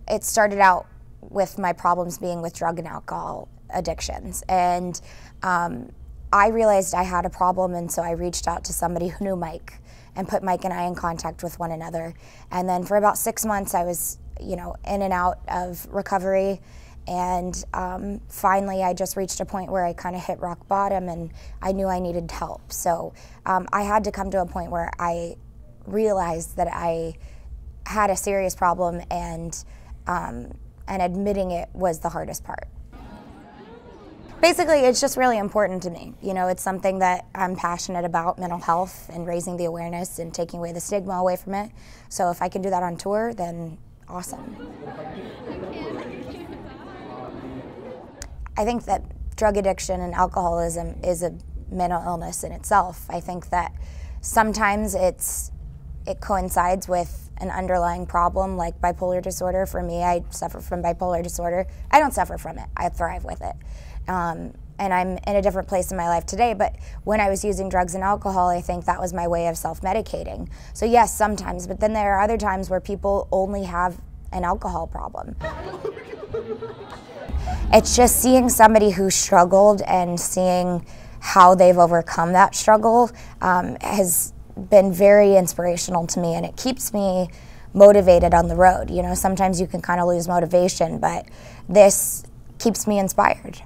It started out with my problems being with drug and alcohol addictions, and I realized I had a problem, and so I reached out to somebody who knew Mike and put Mike and I in contact with one another. And then for about 6 months I was, in and out of recovery, and finally I just reached a point where I kind of hit rock bottom and I knew I needed help. So I had to come to a point where I realized that I had a serious problem, and admitting it was the hardest part. Basically, it's just really important to me. It's something that I'm passionate about, mental health and raising the awareness and taking away the stigma away from it. So if I can do that on tour, then awesome. I think that drug addiction and alcoholism is a mental illness in itself. I think that sometimes it coincides with an underlying problem like bipolar disorder. For me, I suffer from bipolar disorder. I don't suffer from it, I thrive with it. And I'm in a different place in my life today, but when I was using drugs and alcohol, I think that was my way of self-medicating. So yes, sometimes, but then there are other times where people only have an alcohol problem. It's just seeing somebody who struggled and seeing how they've overcome that struggle has been very inspirational to me, and it keeps me motivated on the road. Sometimes you can kind of lose motivation, but this keeps me inspired.